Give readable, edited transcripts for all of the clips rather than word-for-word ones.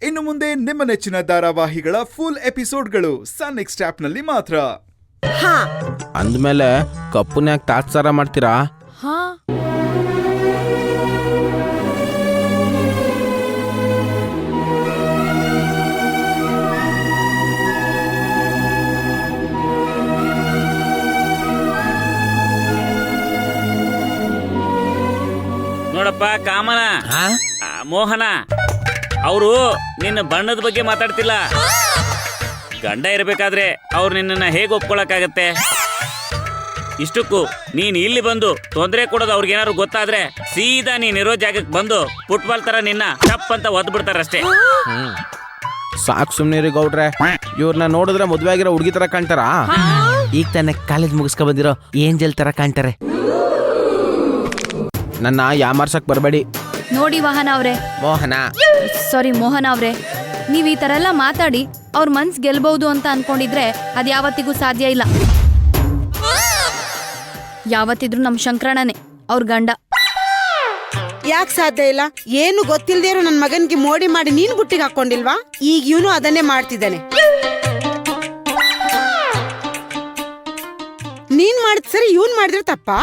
ಇನ್ನು ಮುಂದೆ ನಿಮ್ಮ ನೆಚ್ಚಿನ ಧಾರಾವಾಹಿಗಳ ಫುಲ್ ಎಪಿಸೋಡ್ಗಳು ಸನ್ ನೆಕ್ಸ್ಟ್ ಆಪ್ನಲ್ಲಿ ಮಾತ್ರ. ಅಂದ್ಮೇಲೆ ಕಪ್ಪುನ್ಯಾಕ್ ತಾತ್ಸಾರ ಮಾಡ್ತೀರಾ? ನೋಡಪ್ಪ ಕಾಮನ, ಮೋಹನ ಅವರು ನಿನ್ನ ಬಣ್ಣದ ಬಗ್ಗೆ ಮಾತಾಡ್ತಿಲ್ಲ. ಗಂಡ ಇರಬೇಕಾದ್ರೆ ಅವ್ರು ನಿನ್ನನ್ನ ಹೇಗೆ ಒಪ್ಕೊಳಕ್ಕಾಗತ್ತೆ? ಇಷ್ಟಕ್ಕೂ ನೀನ್ ಇಲ್ಲಿ ಬಂದು ತೊಂದರೆ ಕೊಡೋದು ಅವ್ರಿಗೇನಾದ್ರು ಗೊತ್ತಾದ್ರೆ ಸೀದಾ ನೀನಿರೋ ಜಾಗಕ್ಕೆ ಬಂದು ಫುಟ್ಬಾಲ್ ತರ ನಿನ್ನ ಟಪ್ ಅಂತ ಒದ್ ಬಿಡ್ತಾರಷ್ಟೇ. ಸಾಕು ಸುಮ್ನಿರಿ ಗೌಡ್ರೆ, ಇವ್ರನ್ನ ನೋಡಿದ್ರೆ ಮದ್ವೆ ಆಗಿರೋ ಹುಡುಗಿ ತರ ಕಾಣ್ತಾರ. ಈಗ ತಾನೆ ಕಾಲೇಜ್ ಮುಗಿಸ್ಕೊ ಬಂದಿರೋ ಏಂಜಲ್ ತರ ಕಾಣ್ತಾರೆ. ನನ್ನ ಯಾಮಾರ್ಸಕ್ ಬರಬೇಡಿ. ನೋಡಿ ವಾಹನ ಅವ್ರೆ, ಮೋಹನ ಅವ್ರೆ, ನೀವ್ ಈ ತರ ಎಲ್ಲ ಮಾತಾಡಿ ಅವ್ರ ಮನ್ಸ್ ಗೆಲ್ಬಹುದು ಅಂತ ಅನ್ಕೊಂಡಿದ್ರೆ ಅದ್ ಯಾವತ್ತಿಗೂ ಸಾಧ್ಯ ಇಲ್ಲ. ಯಾವತ್ತಿದ್ರು ನಮ್ ಶಂಕರಣ್ಣನೇ ಅವ್ರ ಗಂಡ. ಯಾಕೆ ಸಾಧ್ಯ ಇಲ್ಲ? ಏನು ಗೊತ್ತಿಲ್ದೇ ಇರೋ ನನ್ ಮಗನ್ಗೆ ಮೋಡಿ ಮಾಡಿ ನೀನ್ ಬುಟ್ಟಿಗೆ ಹಾಕೊಂಡಿಲ್ವಾ? ಈಗ ಇವನು ಅದನ್ನೇ ಮಾಡ್ತಿದ್ದಾನೆ. ನೀನ್ ಮಾಡಿದ್ ಸರಿ, ಇವನ್ ಮಾಡಿದ್ರೆ ತಪ್ಪಾ?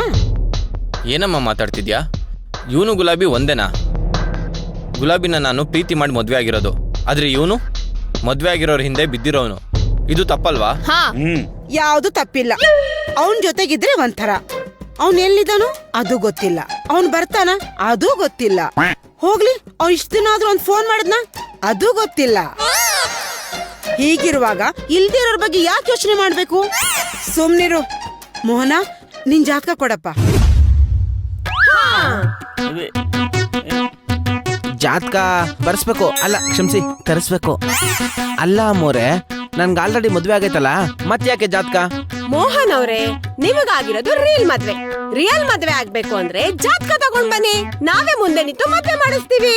ಏನಮ್ಮ ಮಾತಾಡ್ತಿದ್ಯಾ? ಇವನು ಗುಲಾಬಿ ಒಂದೇನಾ? ಗುಲಾಬಿನ ನಾನು ಪ್ರೀತಿ ಮಾಡಿ ಮದ್ವೆ ಆಗಿರೋದು, ಆದ್ರೆ ಇವನು ಮದ್ವೆ ಆಗಿರೋರ್ ಹಿಂದೆ ಬಿದ್ದಿರೋನು. ಇದು ತಪ್ಪಲ್ವಾ? ಯಾವ್ದು ತಪ್ಪಿಲ್ಲ. ಅವನ್ ಜೊತೆಗಿದ್ರೆ ಒಂಥರ, ಅವನ್ ಎಲ್ಲಿದ್ದಾನೋ ಅದು ಗೊತ್ತಿಲ್ಲ, ಅವನ್ ಬರ್ತಾನ ಅದು ಗೊತ್ತಿಲ್ಲ. ಹೋಗ್ಲಿ, ಅವ್ನ್ ಇಷ್ಟ ದಿನ ಆದ್ರೂ ಒಂದ್ ಫೋನ್ ಮಾಡಿದ್ನ ಅದು ಗೊತ್ತಿಲ್ಲ. ಹೀಗಿರುವಾಗ ಇಲ್ದಿರೋರ್ ಬಗ್ಗೆ ಯಾಕೆ ಯೋಚನೆ ಮಾಡ್ಬೇಕು? ಸುಮ್ನಿರು. ಮೋಹನ, ನಿನ್ ಜಾತಕ ಕೊಡಪ್ಪ. ಜಾತಕ ಬರ್ಸ್ಬೇಕು, ಅಲ್ಲ ಕ್ಷಮಿಸಿ ತರಿಸ್ಬೇಕು. ಅಲ್ಲ ಅಮ್ಮೋರೆ, ನನ್ಗೆ ಆಲ್ರೆಡಿ ಮದ್ವೆ ಆಗೈತಲ್ಲ, ಮತ್ತೆ ಯಾಕೆ ಜಾತಕ? ಮೋಹನ್ ಅವ್ರೆ, ನಿಮಗಾಗಿರೋದು ರಿಯಲ್ ಮದ್ವೆ ಆಗ್ಬೇಕು ಅಂದ್ರೆ ಜಾತಕ ತಗೊಂಡ್ ಬನ್ನಿ, ನಾವೇ ಮುಂದೆ ನಿಂತು ಮದ್ವೆ ಮಾಡಿಸ್ತೀವಿ.